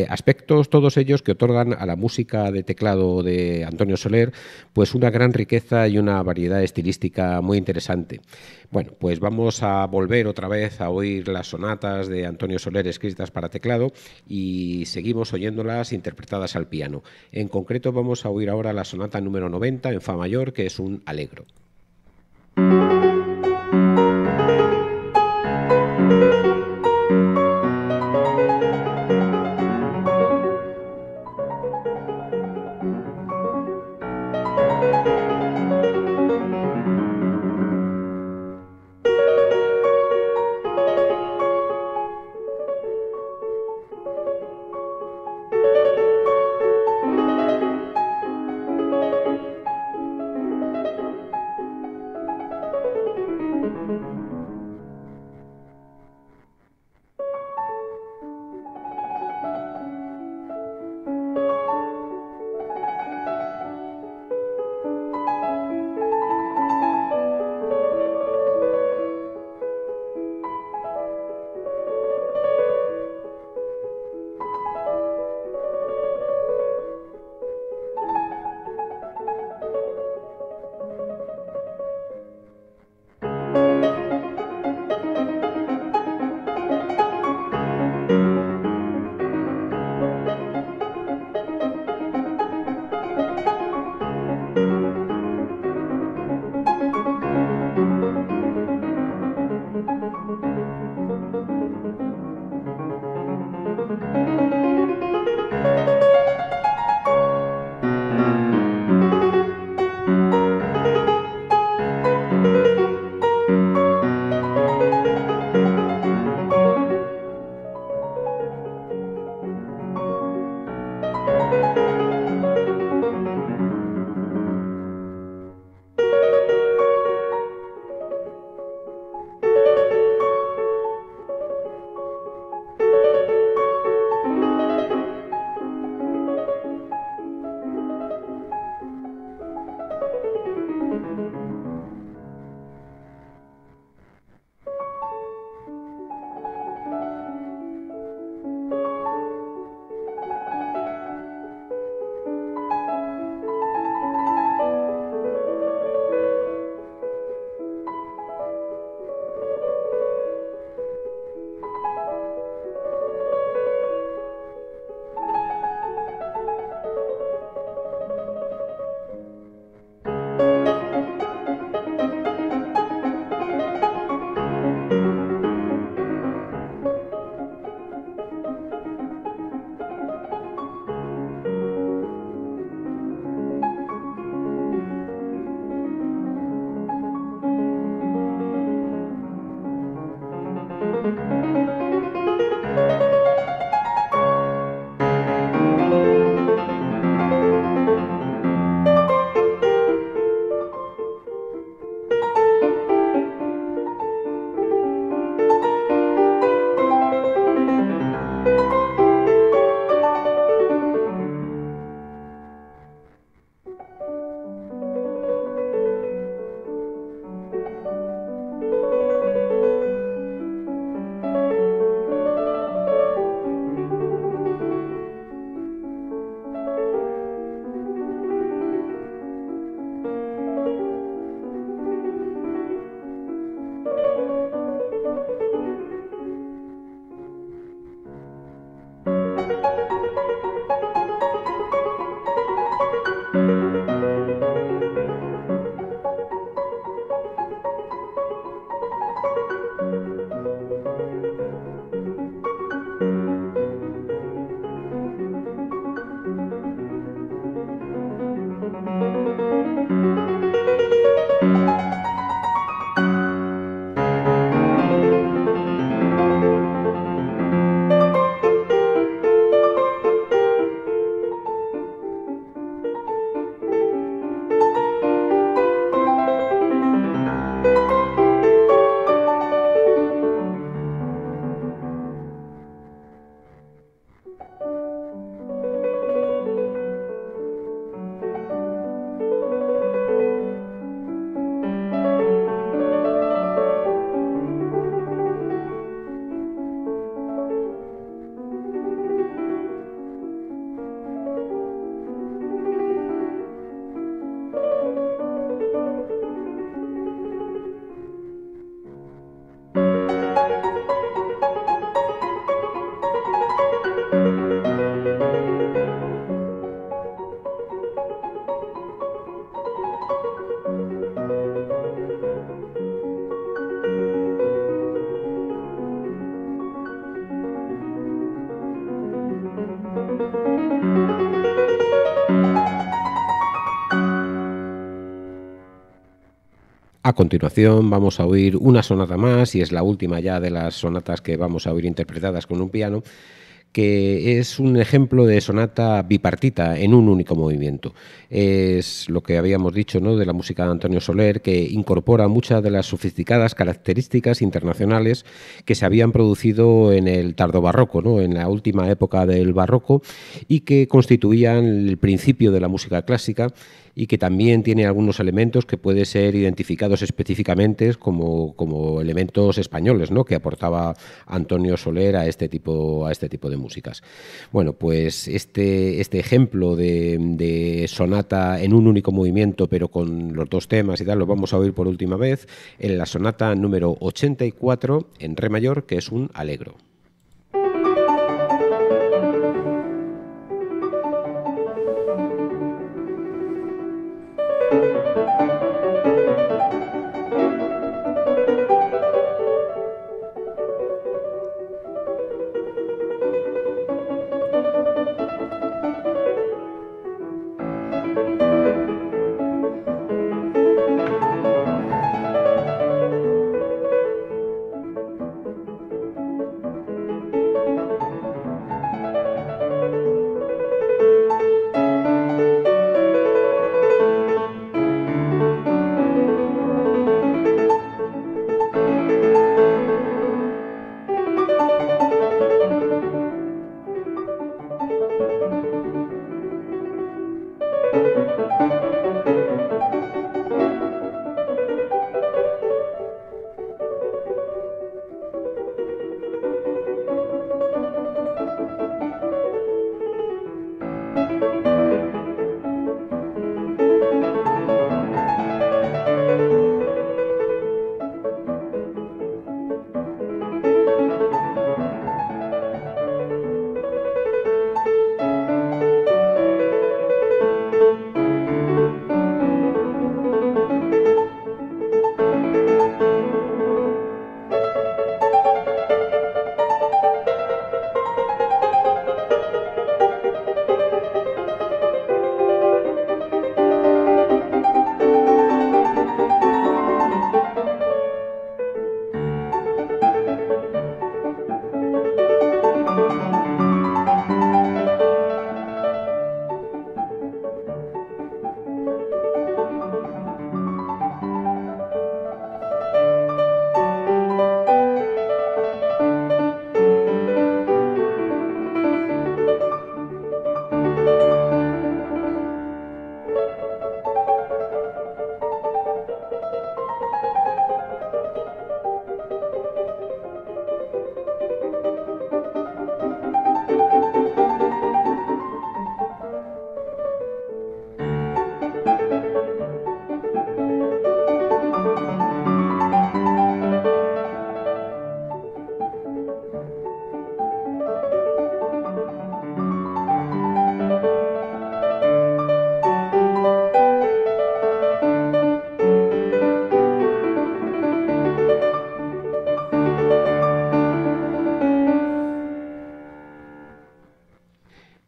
aspectos todos ellos que otorgan a la música de teclado de Antonio Soler pues una gran riqueza y una variedad estilística muy interesante. Bueno, pues vamos a volver otra vez a oír las sonatas de Antonio Soler escritas para teclado y seguimos oyéndolas interpretadas al piano. En concreto vamos a oír ahora la sonata número 90 en fa mayor, que es un allegro. A continuación vamos a oír una sonata más, y es la última ya de las sonatas que vamos a oír interpretadas con un piano, que es un ejemplo de sonata bipartita en un único movimiento. Es lo que habíamos dicho, ¿no?, de la música de Antonio Soler, que incorpora muchas de las sofisticadas características internacionales que se habían producido en el tardobarroco, ¿no?, en la última época del barroco, y que constituían el principio de la música clásica, y que también tiene algunos elementos que pueden ser identificados específicamente como elementos españoles, ¿no?, que aportaba Antonio Soler a este tipo de músicas. Bueno, pues este ejemplo de sonata en un único movimiento, pero con los dos temas y tal, lo vamos a oír por última vez en la sonata número 84 en re mayor, que es un allegro.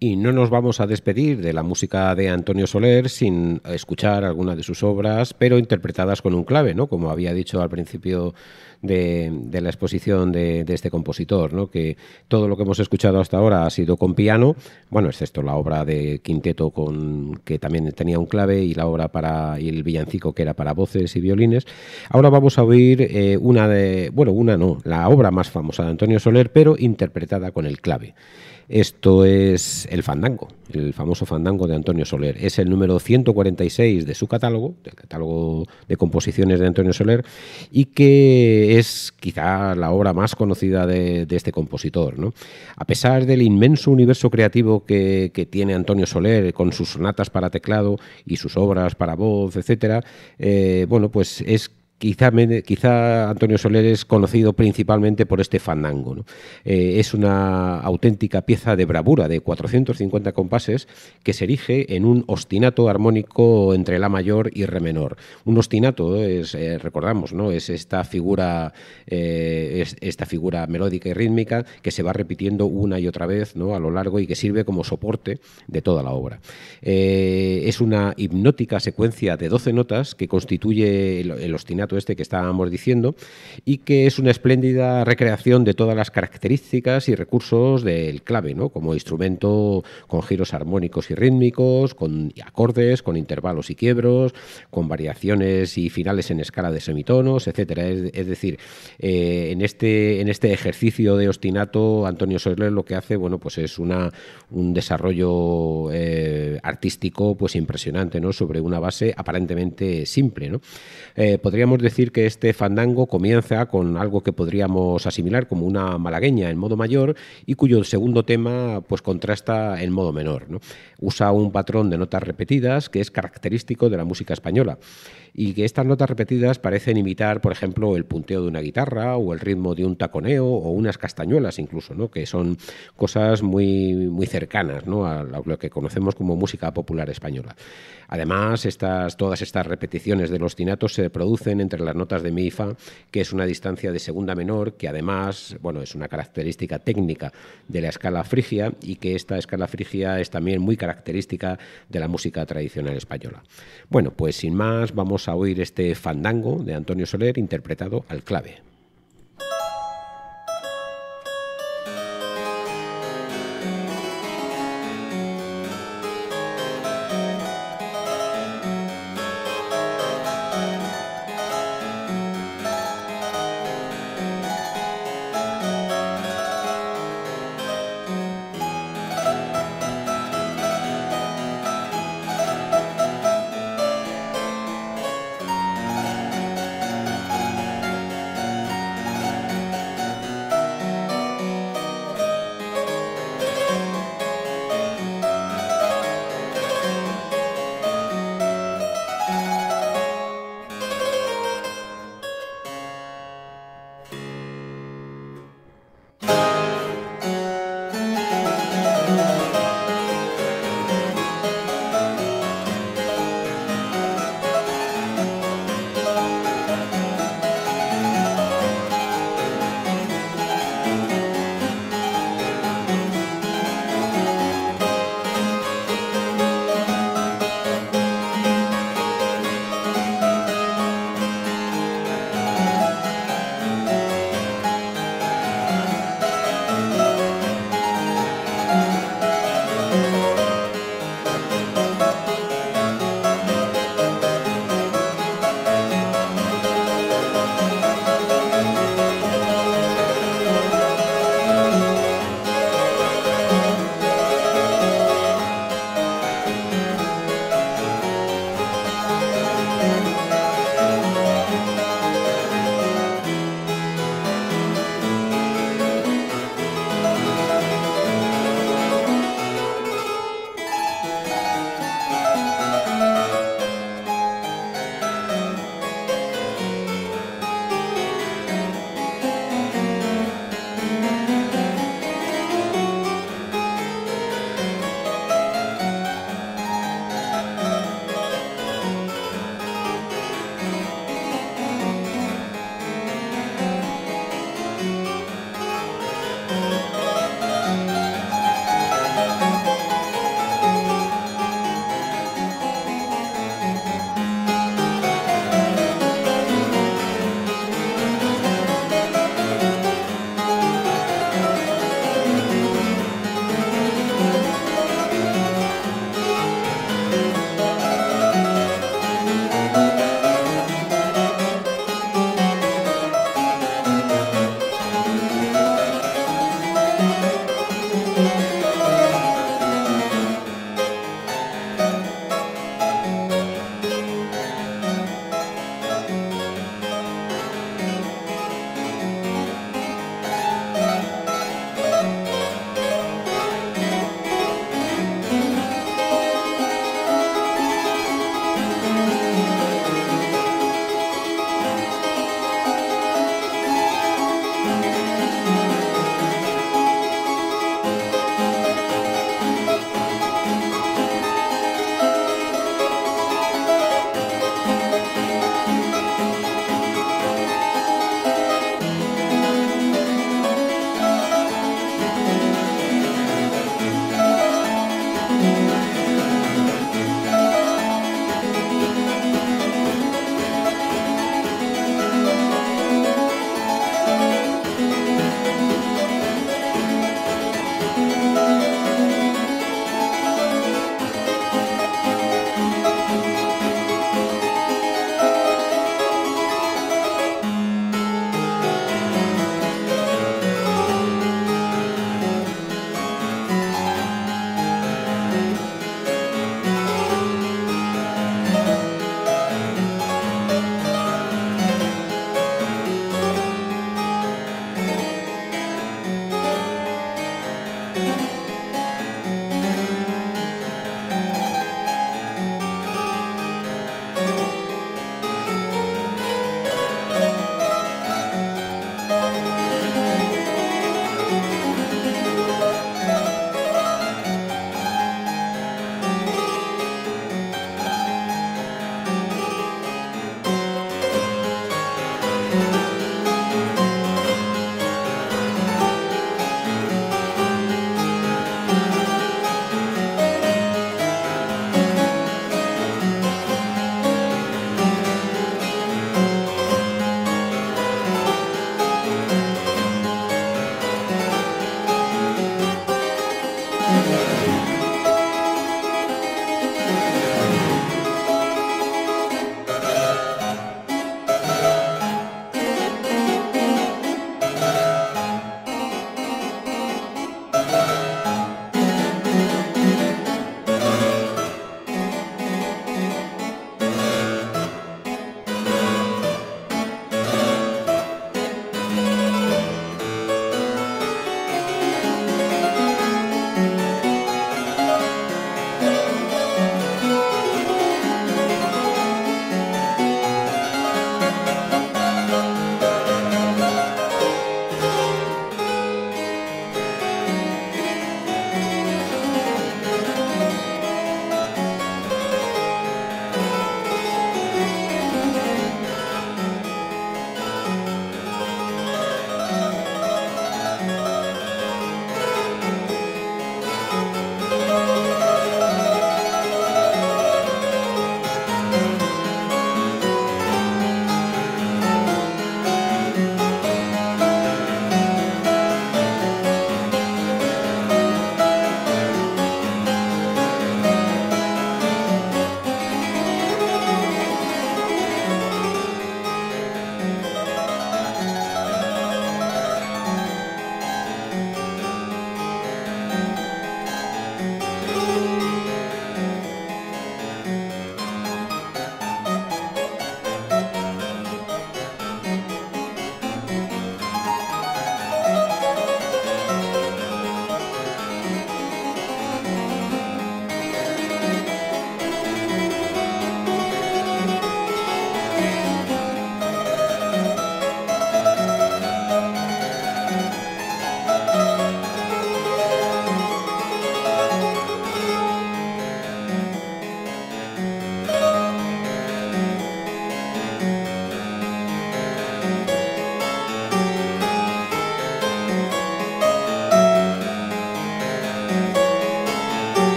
Y no nos vamos a despedir de la música de Antonio Soler sin escuchar alguna de sus obras, pero interpretadas con un clave, ¿no?, como había dicho al principio de la exposición de este compositor, ¿no?, que todo lo que hemos escuchado hasta ahora ha sido con piano, bueno, excepto la obra de quinteto que también tenía un clave, y la obra y el villancico, que era para voces y violines. Ahora vamos a oír la obra más famosa de Antonio Soler, pero interpretada con el clave. Esto es el fandango, el famoso fandango de Antonio Soler. Es el número 146 de su catálogo, del catálogo de composiciones de Antonio Soler, y que es quizá la obra más conocida de este compositor, ¿no? A pesar del inmenso universo creativo que tiene Antonio Soler, con sus sonatas para teclado y sus obras para voz, etcétera, pues es Quizá Antonio Soler es conocido principalmente por este fandango, ¿no? Es una auténtica pieza de bravura de 450 compases que se erige en un ostinato armónico entre la mayor y re menor. Un ostinato recordamos, ¿no?, es esta figura melódica y rítmica que se va repitiendo una y otra vez, ¿no?, a lo largo, y que sirve como soporte de toda la obra. Es una hipnótica secuencia de 12 notas que constituye el ostinato ostinato este que estábamos diciendo, y que es una espléndida recreación de todas las características y recursos del clave, ¿no? Como instrumento con giros armónicos y rítmicos, con acordes, con intervalos y quiebros, con variaciones y finales en escala de semitonos, etcétera. Es decir, en este ejercicio de ostinato, Antonio Soler lo que hace, bueno, pues es un desarrollo artístico pues impresionante, ¿no? Sobre una base aparentemente simple, ¿no? Podríamos decir que este fandango comienza con algo que podríamos asimilar como una malagueña en modo mayor y cuyo segundo tema pues contrasta en modo menor, ¿no? Usa un patrón de notas repetidas que es característico de la música española y que estas notas repetidas parecen imitar, por ejemplo, el punteo de una guitarra o el ritmo de un taconeo o unas castañuelas incluso, ¿no? Que son cosas muy, muy cercanas, ¿no? A lo que conocemos como música popular española. Además, todas estas repeticiones del ostinato se producen entre las notas de mi y fa, que es una distancia de segunda menor, que además, bueno, es una característica técnica de la escala frigia y que esta escala frigia es también muy característica de la música tradicional española. Bueno, pues sin más, vamos a oír este fandango de Antonio Soler interpretado al clave.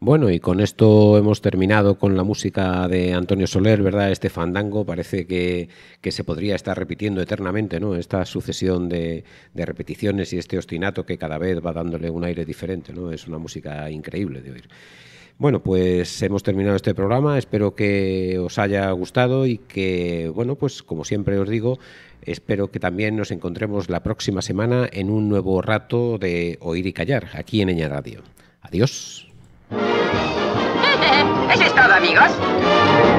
Bueno, y con esto hemos terminado con la música de Antonio Soler, ¿verdad? Este fandango parece que se podría estar repitiendo eternamente, ¿no? Esta sucesión de repeticiones y este ostinato que cada vez va dándole un aire diferente, ¿no? Es una música increíble de oír. Bueno, pues hemos terminado este programa, espero que os haya gustado y que, bueno, pues como siempre os digo, espero que también nos encontremos la próxima semana en un nuevo rato de Oír y Callar, aquí en Eña Radio. Adiós. ¿Eso es todo, amigos?